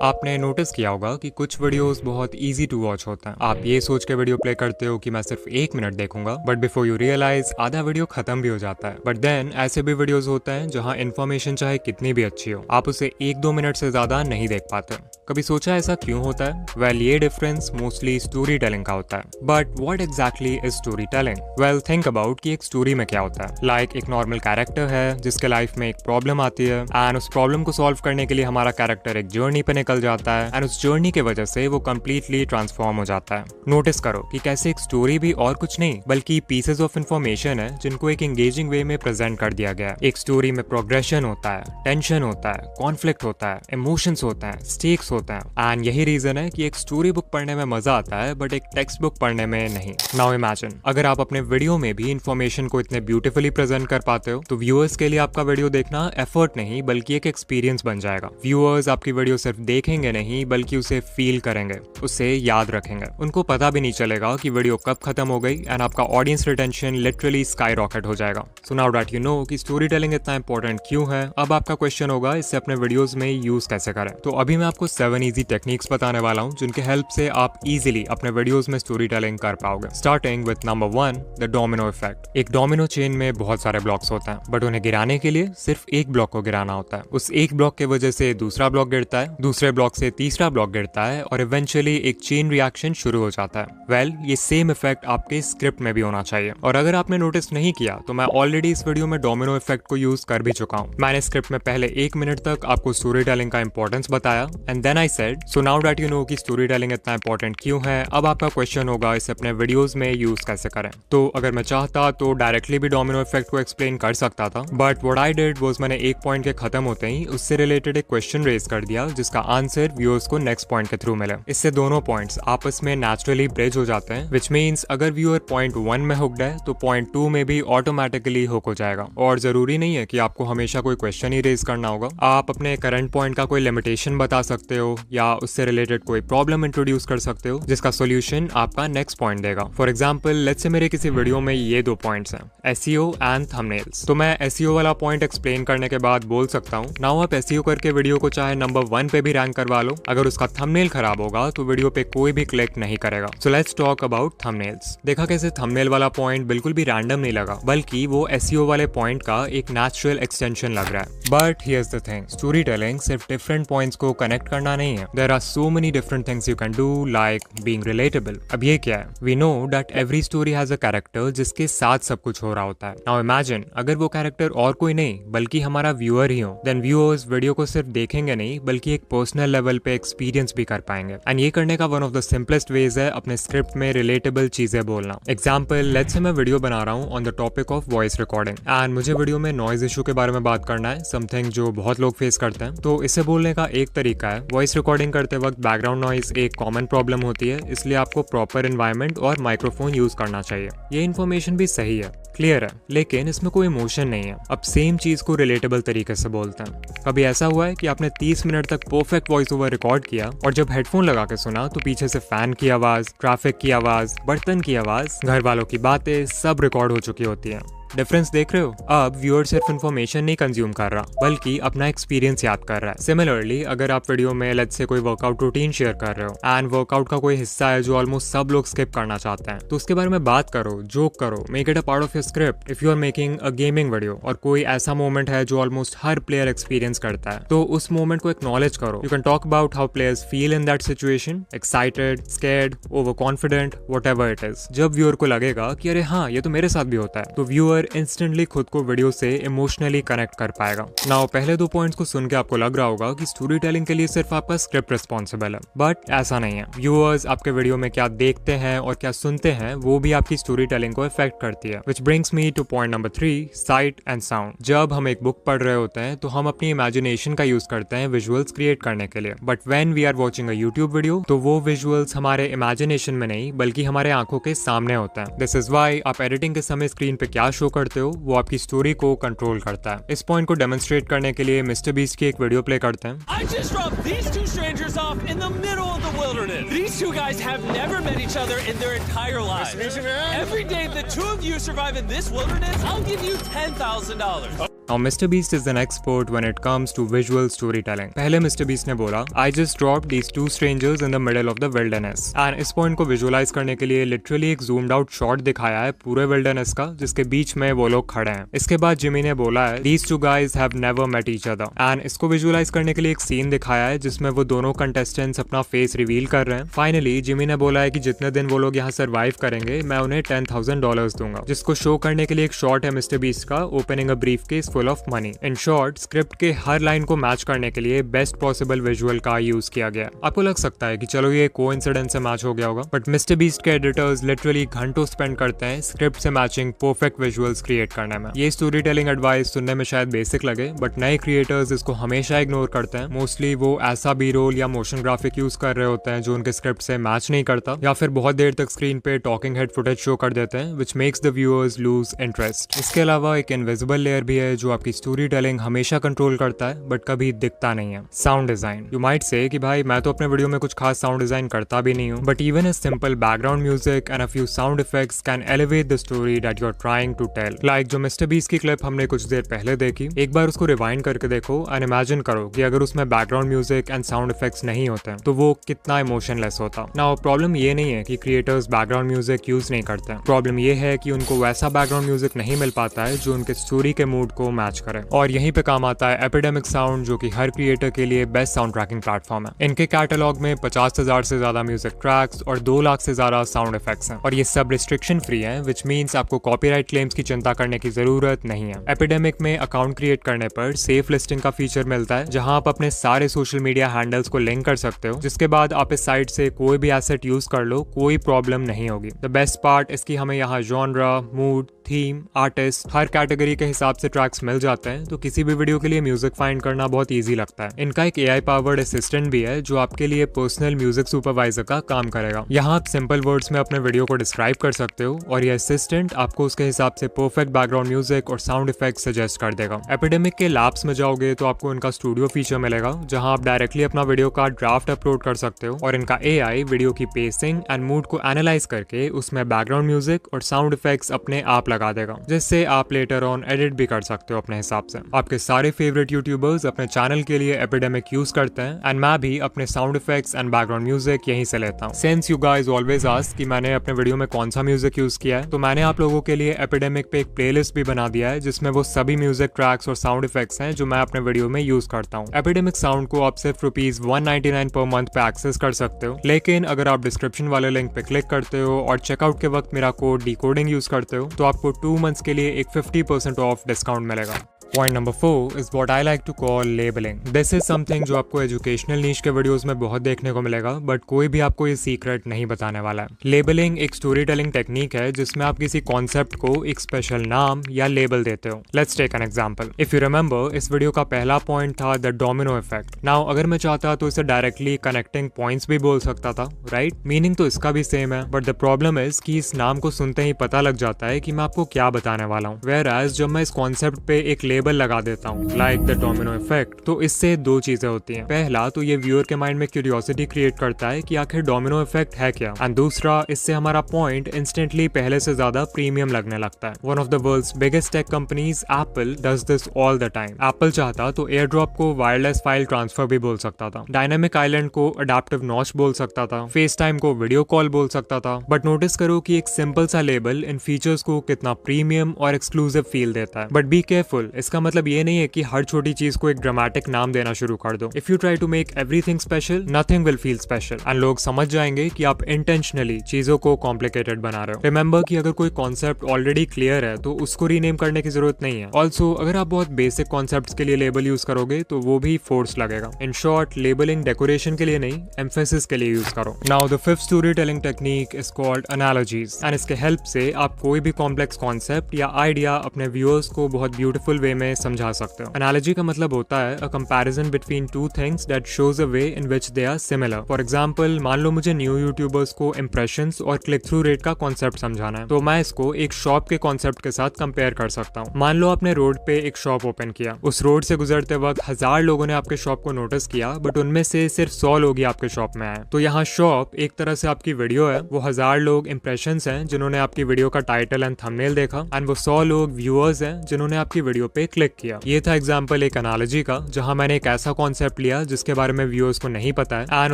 आपने नोटिस किया होगा कि कुछ वीडियोस बहुत इजी टू वॉच होते हैं। आप ये सोच के वीडियो प्ले करते हो कि मैं सिर्फ 1 मिनट देखूंगा, बट बिफोर यू रियलाइज आधा वीडियो खत्म भी हो जाता है। बट देन ऐसे भी वीडियोस होते हैं जहां इन्फॉर्मेशन चाहे कितनी भी अच्छी हो, आप उसे 1-2 मिनट से ज्यादा नहीं देख पाते। कभी सोचा ऐसा क्यों होता है? वेल, ये डिफरेंस मोस्टली स्टोरी टेलिंग का होता है। But what exactly is story telling? Well, think about कि एक स्टोरी में क्या होता है। लाइक एक नॉर्मल कैरेक्टर है जिसके लाइफ में एक प्रॉब्लम आती है एंड उस प्रॉब्लम को सॉल्व करने के लिए हमारा कैरेक्टर एक जर्नी पे निकल जाता है एंड उस जर्नी की वजह से वो कंप्लीटली ट्रांसफॉर्म हो जाता है। नोटिस करो कि कैसे एक स्टोरी भी और कुछ नहीं बल्कि पीसेस ऑफ इंफॉर्मेशन है जिनको एक एंगेजिंग वे में प्रेजेंट कर दिया गया है। एक स्टोरी में प्रोग्रेशन होता है, टेंशन होता है, कॉन्फ्लिक्ट होता है, इमोशंस होता है, स्टेक्स होता है एंड यही रीजन है कि एक स्टोरी बुक पढ़ने में मजा आता है बट एक टेक्स्ट बुक पढ़ने में नहीं। नाउ इमेजिन अगर आप अपने वीडियो में भी इंफॉर्मेशन को इतने ब्यूटीफुली प्रेजेंट कर पाते हो तो व्यूअर्स के लिए आपका वीडियो देखना एफर्ट नहीं बल्कि एक एक्सपीरियंस बन जाएगा। व्यूअर्स आपकी वीडियो सिर्फ देखेंगे नहीं बल्कि उसे फील करेंगे, उसे याद रखेंगे। उनको पता भी नहीं चलेगा कि वीडियो कब खत्म हो गई एंड आपका audience retention literally sky rocket हो जाएगा। सो नाउ दैट यू नो कि स्टोरी टेलिंग इतना इंपॉर्टेंट क्यों है, अब आपका क्वेश्चन होगा इसे अपने वीडियोस में यूज कैसे करें। तो अभी मैं आपको 7 इजी टेक्निक्स बताने वाला हूं जिनके हेल्प से आप इजीली अपने वीडियोस में स्टोरी टेलिंग कर पाओगे। Starting with number 1, the domino effect. एक डोमिनो चेन में बहुत सारे ब्लॉक्स होते हैं बट उन्हें गिराने के लिए सिर्फ एक ब्लॉक को गिराना होता है। उस एक ब्लॉक की वजह से दूसरा ब्लॉक गिरता है, दूसरे ब्लॉक से तीसरा ब्लॉक गिरता है और इवेंचुअली एक चेन रिएक्शन शुरू हो जाता है। वेल, ये सेम इफेक्ट आपके स्क्रिप्ट में भी होना चाहिए। और अगर आपने नोटिस नहीं किया तो मैं ऑलरेडी इस वीडियो में डोमिनो इफेक्ट को यूज कर भी चुका हूँ। मैंने स्क्रिप्ट में पहले 1 मिनट तक आपको स्टोरी टेलिंग का इंपॉर्टेंस बताया and then I said so now that you know कि स्टोरी टेलिंग इतना इंपॉर्टेंट क्यों है, अब आपका क्वेश्चन होगा इसे अपने वीडियोस में यूज कैसे करें। तो अगर मैं चाहता तो डायरेक्टली भी डोमिनो इफेक्ट को एक्सप्लेन कर सकता था but what I did was मैंने एक पॉइंट के खत्म होते ही उससे रिलेटेड एक क्वेश्चन रेज कर दिया जिसका आंसर व्यूअर्स को नेक्स्ट पॉइंट के थ्रू मिले। इससे दोनों पॉइंट्स आपस में नेचुरली ब्रिज हो जाते हैं विच मीन्स अगर व्यूअर पॉइंट 1 में हुक्ड है तो पॉइंट 2 में भी ऑटोमेटिकली हुक हो जाएगा। और जरूरी नहीं है कि आपको हमेशा कोई क्वेश्चन ही रेज करना होगा, आप अपने करंट पॉइंट का कोई लिमिटेशन बता सकते हो या उससे रिलेटेड कोई प्रॉब्लम इंट्रोड्यूस कर सकते हो जिसका सोल्यूशन आपका नेक्स्ट पॉइंट देगा। फॉर एग्जाम्पल लेट्स से मेरे किसी वीडियो में ये 2 पॉइंट्स हैं, एसईओ एंड थंबनेल्स। तो मैं एसईओ वाला पॉइंट एक्सप्लेन करने के बाद बोल सकता हूँ नाउ आप एसईओ करके वीडियो को चाहे नंबर 1 पे भी रैंक करवा लो, अगर उसका थंबनेल खराब होगा तो वीडियो पे कोई भी क्लिक नहीं करेगा। So let's talk about thumbnails. देखा कैसे थंबनेल वाला पॉइंट बिल्कुल भी रैंडम नहीं लगा बल्कि वो एसईओ वाले पॉइंट का एक नेचुरल एक्सटेंशन लग रहा है। But here's the thing, story telling सिर्फ डिफरेंट पॉइंट्स को कनेक्ट करना नहीं है। There are so many different things you can do like being relatable. अब ये क्या है? We know that every story has a character जिसके साथ सब कुछ हो रहा होता है। नाउ इमेजिन अगर वो कैरेक्टर और कोई नहीं बल्कि हमारा व्यूअर ही हो, देन व्यूअर्स वीडियो को सिर्फ देखेंगे नहीं बल्कि एक पर्सनल लेवल पे एक्सपीरियंस भी कर पाएंगे। एंड ये करने का one of the simplest ways है अपने स्क्रिप्ट में रिलेटेबल चीजें बोलना। एग्जाम्पल लेट्स से मैं वीडियो बना रहा हूँ on the topic of voice recording and मुझे वीडियो में नॉइज इशू के बारे में बात करना है, समथिंग जो बहुत लोग फेस करते हैं। तो इसे बोलने का एक तरीका है, वॉइस रिकॉर्डिंग करते वक्त बैकग्राउंड नॉइज एक कॉमन प्रॉब्लम होती है, इसलिए आपको प्रॉपर एनवायरनमेंट और माइक्रोफोन यूज करना चाहिए। ये इन्फॉर्मेशन भी सही है, क्लियर है, लेकिन इसमें कोई इमोशन नहीं है। अब सेम चीज को रिलेटेबल तरीके से बोलते हैं। कभी ऐसा हुआ है कि आपने 30 मिनट तक परफेक्ट वॉइस ओवर रिकॉर्ड किया और जब हेडफोन लगा के सुना तो पीछे से फैन की आवाज, ट्रैफिक की आवाज, बर्तन की आवाज, घर वालों की बातें सब रिकॉर्ड हो चुकी होती हैं। डिफरेंस देख रहे हो? अब व्यूअर सिर्फ इन्फॉर्मेशन नहीं कंज्यूम कर रहा बल्कि अपना एक्सपीरियंस याद कर रहा है। सिमिलरली अगर आप वीडियो में लेट्स से कोई वर्कआउट रूटीन शेयर कर रहे हो एंड वर्कआउट का कोई हिस्सा है जो ऑलमोस्ट सब लोग स्किप करना चाहते हैं तो उसके बारे में बात करो, जोक करो, make it a part of your script. If you are making a gaming video और कोई ऐसा मोमेंट है जो ऑलमोस्ट हर प्लेयर एक्सपीरियंस करता है तो उस मोमेंट को एक्नॉलेज करो। You can talk about how players feel in that situation, excited, scared, over confident, whatever it is. जब व्यूअर को लगेगा कि अरे हाँ ये तो मेरे साथ भी होता है तो व्यूअर इंस्टेंटली खुद को वीडियो से इमोशनली कनेक्ट कर पाएगा। नाउ पहले 2 पॉइंट्स को सुन के आपको लग रहा होगा कि स्टोरी टेलिंग के लिए सिर्फ आपका स्क्रिप्ट रिस्पॉन्सिबल है, बट ऐसा नहीं है। व्यूअर्स आपके वीडियो में क्या देखते हैं और क्या सुनते हैं वो भी आपकी स्टोरी टेलिंग को इफेक्ट करती है। Which brings me two point number 3, site and sound. जब हम एक बुक पढ़ रहे होते हैं तो हम अपनी इमेजिनेशन का यूज करते हैं विजुअल्स क्रिएट करने के लिए, but when we are watching a YouTube video तो वो विजुअल्स हमारे इमेजिनेशन में नहीं बल्कि हमारे आंखों के सामने होते हैं। दिस इज व्हाई आप एडिटिंग के समय स्क्रीन पे क्या शो करते हो वो आपकी स्टोरी को कंट्रोल करता है। इस पॉइंट को डेमोन्स्ट्रेट करने के लिए मिस्टर बीस्ट की एक वीडियो प्ले करते हैं। I just dropped these 2 strangers off in the middle of the wilderness. These 2 guys have never met each other in their entire lives. Nice to meet you, man. Every day the 2 of you survive in this wilderness, I'll give you $10,000. Now Mr. Beast is an expert when it comes to visual storytelling. पहले Mr. Beast ने बोला, I just dropped these two strangers in the middle of the wilderness. And इस point को visualise करने के लिए literally एक zoomed out shot दिखाया है पूरे विल्डरनेस का, जिसके बीच में वो लोग खड़े हैं। इसके बाद जिमी ने बोला है, These two guys have never met each other. And इसको विजुअलाइज करने के लिए एक सीन दिखाया है जिसमें वो दोनों कंटेस्टेंट्स अपना फेस रिवील कर रहे हैं। फाइनली जिमी ने बोला है कि जितने दिन वो लोग यहाँ सर्वाइव करेंगे मैं उन्हें $10,000 दूंगा, जिसको शो करने के लिए एक शॉट है मिस्टर बीस्ट का opening a briefcase full of money. In short script के हर लाइन को मैच करने के लिए बेस्ट पॉसिबल विजुअल का यूज किया गया। आपको लग सकता है कि चलो ये कोइंसिडेंस से मैच हो गया होगा, बट मिस्टर बीस्ट के एडिटर्स लिटरली घंटों स्पेंड करते हैं स्क्रिप्ट से मैचिंग परफेक्ट विजुअल्स क्रिएट करने में। ये स्टोरी टेलिंग एडवाइस सुनने में शायद बेसिक लगे, बट नए क्रिएटर्स इसको हमेशा इग्नोर करते हैं। मोस्टली वो ऐसा बी रोल या मोशन ग्राफिक यूज कर रहे होते हैं जो उनके स्क्रिप्ट से मैच नहीं करता, या फिर बहुत देर तक स्क्रीन पे टॉकिंग हेड फुटेज शो कर देते हैं which makes the viewers loose interest. इसके अलावा एक इनविजिबल लेयर भी है जो आपकी स्टोरी टेलिंग हमेशा कंट्रोल करता है बट कभी दिखता नहीं है, sound design. You might say कि भाई मैं तो अपने वीडियो में कुछ खास साउंड डिजाइन करता भी नहीं हूँ, but even a simple background music and a few sound effects can elevate the story that you are trying to tell. Like जो मिस्टर बीस्ट की क्लिप हमने कुछ देर पहले देखी, एक बार उसको रिवाइंड करके देखो एंड इमेजिन करो कि अगर उसमें background music and sound effects नहीं होते तो वो कितना इमोशनलेस होता। नाउ प्रॉब्लम ये नहीं है कि क्रिएटर्स बैकग्राउंड म्यूजिक यूज नहीं करते, प्रॉब्लम ये है कि उनको वैसा बैकग्राउंड म्यूजिक नहीं मिल पाता है जो उनके स्टोरी के मूड को मैच करे। और यहीं पे काम आता है एपिडेमिक साउंड, जो कि हर क्रिएटर के लिए बेस्ट साउंड ट्रैकिंग प्लेटफॉर्म है। इनके कैटलॉग में 50,000 से ज्यादा म्यूजिक ट्रैक्स और 2 लाख से ज्यादा साउंड इफेक्ट्स हैं, और ये सब रिस्ट्रिक्शन फ्री हैं, व्हिच मींस आपको कॉपीराइट क्लेम्स की चिंता करने की जरूरत नहीं है। एपिडेमिक में अकाउंट क्रिएट करने पर सेफ लिस्टिंग का फीचर मिलता है, जहां आप अपने सारे सोशल मीडिया हैंडल्स को लिंक कर सकते हो, जिसके बाद आप इस साइट से कोई भी एसेट यूज कर लो, कोई प्रॉब्लम नहीं होगी। द बेस्ट पार्ट इसकी हमें यहाँ जॉनरा, मूड, थीम, आर्टिस्ट, हर कैटेगरी के हिसाब से ट्रैक्स मिल जाते हैं, तो किसी भी वीडियो के लिए म्यूजिक फाइंड करना बहुत इजी लगता है। इनका एक AI पावर्ड असिस्टेंट भी है जो आपके लिए पर्सनल म्यूजिक सुपरवाइजर का काम करेगा। यहाँ आप सिंपल वर्ड्स में अपने वीडियो को डिस्क्राइब कर सकते हो और ये असिस्टेंट आपको उसके हिसाब से परफेक्ट बैकग्राउंड म्यूजिक और साउंड इफेक्ट सजेस्ट कर देगा। एपिडेमिक के लैब्स में जाओगे तो आपको इनका स्टूडियो फीचर मिलेगा, जहाँ आप डायरेक्टली अपना वीडियो का ड्राफ्ट अपलोड कर सकते हो और इनका AI वीडियो की पेसिंग एंड मूड को एनालाइज करके उसमें बैकग्राउंड म्यूजिक और साउंड इफेक्ट्स अपने आप लगा देगा, जिससे आप लेटर ऑन एडिट भी कर सकते हो अपने हिसाब से। आपके सारे फेवरेट यूट्यूबर्स अपने चैनल के लिए एपिडेमिक यूज करते हैं एंड मैं भी अपने sound effects and background music यहीं से लेता हूँ। Since you guys always ask कि मैंने अपने वीडियो में कौन सा म्यूजिक यूज किया है, तो मैंने आप लोगों के लिए एपिडेमिक पे एक प्लेलिस्ट भी बना दिया है जिसमें वो सभी म्यूजिक ट्रैक्स और साउंड इफेक्ट्स हैं जो मैं अपने वीडियो में यूज करता हूँ। एपिडेमिक साउंड को आप सिर्फ ₹199 पर मंथ पे एक्सेस कर सकते हो, लेकिन अगर आप डिस्क्रिप्शन वाले लिंक पे क्लिक करते हो और चेकआउट के वक्त मेरा कोड डिकोडिंग यूज करते हो तो आपको 2 मंथ्स के लिए एक 50% ऑफ डिस्काउंट मिलेगा। Point number 4 is what I like to call labeling. This is something जो आपको एजुकेशनल नीश के वीडियोस में बहुत देखने को मिलेगा, बट कोई भी आपको ये सीक्रेट नहीं बताने वाला है। लेबलिंग एक स्टोरी टेलिंग टेक्निक है जिसमें आप किसी कॉन्सेप्ट को एक स्पेशल नाम या लेबल देते हो। Let's take an example. If you remember, इस वीडियो का पहला पॉइंट था द डोमिनो इफेक्ट। नाउ अगर मैं चाहता तो इसे डायरेक्टली कनेक्टिंग पॉइंट्स भी बोल सकता था, राइट? मीनिंग तो इसका भी सेम है, बट द प्रॉब्लम इज कि इस नाम को सुनते ही पता लग जाता है कि मैं आपको क्या बताने वाला हूँ। Whereas जब मैं इस कॉन्सेप्ट पे एक लेबल लगा देता हूँ लाइक द डोमिनो इफेक्ट, तो इससे 2 चीजें होती हैं। पहला तो ये व्यूअर के माइंड में क्यूरियोसिटी क्रिएट करता है कि आखिर डोमिनो इफेक्ट है क्या, एंड दूसरा इससे हमारा पॉइंट इंस्टेंटली पहले से ज्यादा प्रीमियम लगने लगता है। One of the world's biggest tech companies Apple does this all the time. Apple चाहता तो एयर ड्रॉप को वायरलेस फाइल ट्रांसफर भी बोल सकता था, डायनामिक आइलैंड को अडेप्टिव नॉच बोल सकता था, फेस टाइम को वीडियो कॉल बोल सकता था, बट नोटिस करो कि एक सिंपल सा लेबल इन फीचर्स को कितना प्रीमियम और एक्सक्लूसिव फील देता है। बट बी केयरफुल, इसका मतलब ये नहीं है कि हर छोटी चीज को एक ड्रामेटिक नाम देना शुरू कर दो। If you try to make everything special, nothing will feel special, and लोग समझ जाएंगे कि आप इंटेंशनली चीजों को कॉम्प्लिकेटेड बना रहे हो। रिमेंबर कि अगर कोई कॉन्सेप्ट ऑलरेडी क्लियर है तो उसको रीनेम करने की जरूरत नहीं है। ऑल्सो अगर आप बहुत बेसिक कॉन्सेप्ट्स के लिए लेबल यूज करोगे तो वो भी फोर्स लगेगा। इन शॉर्ट, लेबलिंग डेकोरेशन के लिए नहीं, एम्फेसिस के लिए यूज करो। Now the 5th story telling technique is called analogies, and इसके हेल्प से आप कोई भी कॉम्प्लेक्स कॉन्सेप्ट या आइडिया अपने व्यूअर्स को बहुत ब्यूटीफुल वे में समझा सकते हो। एनालॉजी का मतलब होता है a comparison between 2 things that shows a way in which they are similar. For example, मान लो मुझे न्यू यूट्यूबर्स को इंप्रेशंस और क्लिक थ्रू रेट का कॉन्सेप्ट समझाना है, तो मैं इसको एक शॉप के कॉन्सेप्ट के साथ कंपेयर कर सकता हूँ। मान लो आपने रोड पे एक शॉप ओपन किया, उस रोड से गुजरते वक्त 1000 लोगों ने आपके शॉप को नोटिस किया, बट उनमें से सिर्फ 100 लोग ही आपके शॉप में आए। तो यहाँ शॉप एक तरह से आपकी वीडियो है, वो 1000 लोग इंप्रेशंस हैं जिन्होंने आपकी वीडियो का टाइटल एंड थंबनेल देखा, एंड वो 100 लोग व्यूअर्स हैं जिन्होंने आपकी वीडियो पे क्लिक किया। ये था एग्जाम्पल एक एनालॉजी का, जहां मैंने एक ऐसा कॉन्सेप्ट लिया जिसके बारे में व्यूअर्स को नहीं पता है एंड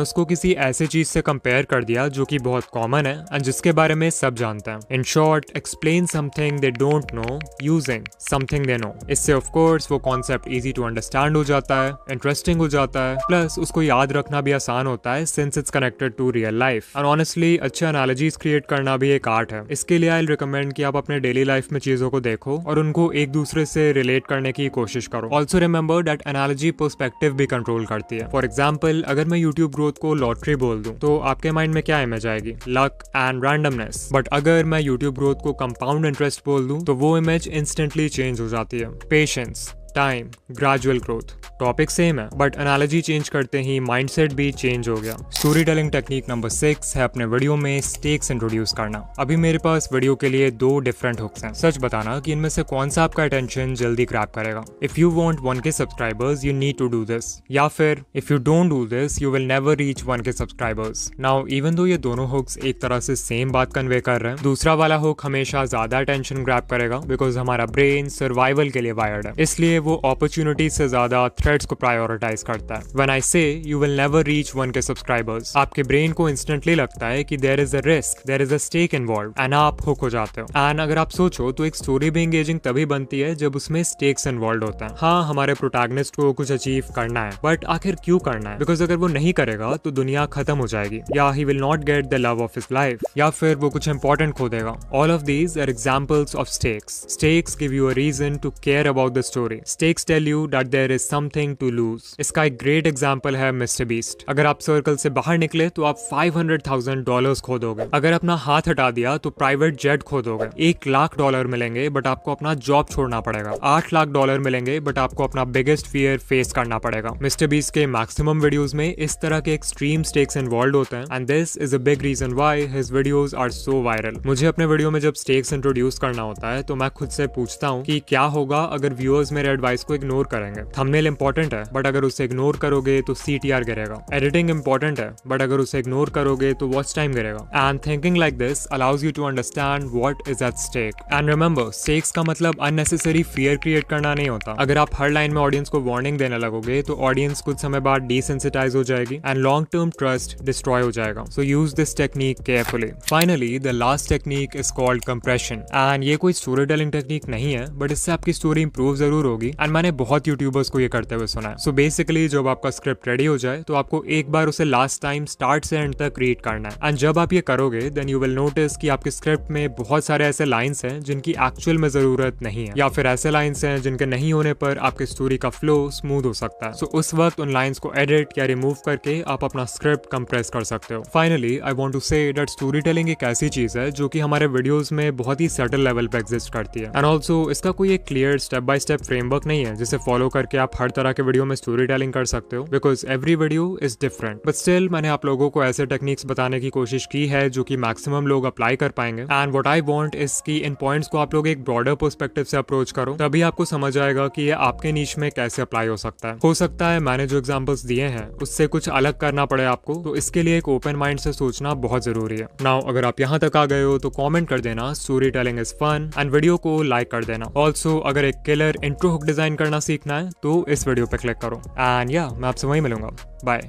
उसको किसी ऐसे चीज से कंपेयर कर दिया जो कि बहुत कॉमन है एंड जिसके बारे में सब जानते हैं। In short, explain something they don't know using something they know. इससे ऑफ कोर्स वो कॉन्सेप्ट इजी टू अंडरस्टैंड हो जाता है, इंटरेस्टिंग हो जाता है, प्लस उसको याद रखना भी आसान होता है since it's connected to real life. And honestly अच्छे एनालॉजीज क्रिएट करना भी एक आर्ट है। इसके लिए आई रिकमेंड कि आप अपने डेली लाइफ में चीजों को देखो और उनको एक दूसरे से रिलेट करने की कोशिश करो। Also remember that analogy perspective भी कंट्रोल करती है। फॉर एग्जाम्पल, अगर मैं यूट्यूब ग्रोथ को लॉटरी बोल दूं तो आपके माइंड में क्या इमेज आएगी? Luck and randomness. बट अगर मैं यूट्यूब ग्रोथ को कंपाउंड इंटरेस्ट बोल दूं तो वो इमेज इंस्टेंटली चेंज हो जाती है। Patience, time, gradual growth. Topic same है बट एनालॉजी चेंज करते ही माइंडसेट भी चेंज हो गया। स्टोरी टेलिंग टेक्निक नंबर 6 है अपने वीडियो में स्टेक्स इंट्रोड्यूस करना। अभी मेरे पास वीडियो के लिए 2 डिफरेंट हुक्स हैं। सच बताना कि इनमें से कौन सा आपका अटेंशन जल्दी ग्रैब करेगा। If you want 1K subscribers you need to do this, या फिर if you don't do this you will never reach 1K subscribers. Now even though ये दोनों हुक्स एक तरह से सेम बात कन्वे कर रहे हैं, दूसरा वाला हुक हमेशा ज्यादा अटेंशन ग्रैब करेगा बिकॉज हमारा ब्रेन सर्वाइवल के लिए वायर्ड है। इसलिए वो अपॉर्चुनिटी से ज्यादा थ्रेट्स को प्रायोरिटाइज करता है। When I say you will never reach 1K subscribers, आपके ब्रेन को इंस्टेंटली लगता है कि there is a risk, there is a stake involved, and आप हुक हो जाते हो। एंड अगर आप सोचो तो एक स्टोरी भी एंगेजिंग तभी बनती है जब उसमें स्टेक्स इन्वॉल्व होता है। हाँ, हमारे प्रोटैगनिस्ट को कुछ अचीव करना है, बट आखिर क्यों करना है? बिकॉज अगर वो नहीं करेगा तो दुनिया खत्म हो जाएगी, या he will not get the love of his life, या फिर वो कुछ इंपॉर्टेंट खो देगा। All of these are examples of stakes. Stakes give you a reason to care about the story. Stakes tell you that there is something to lose. इसका एक great example है mister beast. अगर आप circle से बाहर निकले तो आप $500,000 खो दोगे। अगर अपना हाथ हटा दिया तो प्राइवेट जेट खो दोगे। $1 लाख मिलेंगे बट आपको अपना जॉब छोड़ना पड़ेगा। $8 लाख मिलेंगे बट आपको अपना बिगेस्ट फियर फेस करना पड़ेगा। मिस्टर बीस्ट के मैक्सिमम वीडियोस में इस तरह के एक्सट्रीम स्टेक्स इन्वॉल्व होते हैं and this is a big reason why his videos are so viral. मुझे अपने वीडियो में जब स्टेक्स इंट्रोड्यूस करना होता है तो मैं खुद से पूछता हूँ कि क्या होगा अगर व्यूअर्स मेरे एडवाइस को इग्नोर करेंगे। थंबनेल इंपॉर्टेंट है बट अगर उसे इग्नोर करोगे तो CTR गिरेगा। एडिटिंग इंपॉर्टेंट है बट अगर उसे इग्नोर करोगे तो वॉच टाइम गिरेगा। And thinking like this allows you to understand what is at stake. And remember, stakes का मतलब अननेसेसरी फियर क्रिएट करना नहीं होता। अगर आप हर लाइन में ऑडियंस को वार्निंग देने लगोगे तो ऑडियंस कुछ समय बाद डिसेंसिटाइज हो जाएगी and long term trust destroy हो जाएगा। So use this technique carefully. Finally the last technique is called compression. And ये कोई स्टोरी टेलिंग टेक्निक नहीं है बट इससे आपकी स्टोरी इंप्रूव जरूर होगी एंड मैंने बहुत यूट्यूबर्स को ये करते हुए सुना है। सो बेसिकली जब आपका स्क्रिप्ट रेडी हो जाए तो आपको एक बार उसे लास्ट टाइम स्टार्ट से एंड तक रीड करना है एंड जब आप ये करोगे देन यू विल नोटिस कि आपके स्क्रिप्ट में बहुत सारे ऐसे लाइंस हैं जिनकी एक्चुअल में जरूरत नहीं है, या फिर ऐसे लाइंस हैं जिनके नहीं होने पर आपके स्टोरी का फ्लो स्मूथ हो सकता है। सो उस वक्त उन लाइंस को एडिट या रिमूव करके आप अपना स्क्रिप्ट कंप्रेस कर सकते हो। Finally I want to say that story telling एक ऐसी चीज है जो कि हमारे वीडियोस में बहुत ही सटल लेवल पे एग्जिस्ट करती है एंड ऑल्सो इसका कोई एक clear step by step framework नहीं है जिसे फॉलो करके आप हर तरह के वीडियो में स्टोरी टेलिंग कर सकते हो because every video is different. But still मैंने आप लोगों को ऐसे टेक्निक्स बताने की कोशिश की है जो कि मैक्सिमम लोग अप्लाई कर पाएंगे and what I want is कि इन पॉइंट्स को आप लोग एक ब्रॉडर पर्सपेक्टिव से अप्रोच करो, तभी आपको समझ आएगा कि ये आपके नीश में कैसे अप्लाई हो सकता है। हो सकता है मैंने जो एग्जांपल्स दिए हैं उससे कुछ अलग करना पड़े आपको, तो इसके लिए एक ओपन माइंड से सोचना बहुत जरूरी है। नाउ अगर आप यहाँ तक आ गए हो तो कॉमेंट कर देना story telling is fun and video को लाइक कर देना। ऑल्सो अगर एक किलर इंट्रो हुक डिजाइन करना सीखना है तो इस वीडियो पे क्लिक करो एंड या मैं आपसे वहीं मिलूंगा। बाय।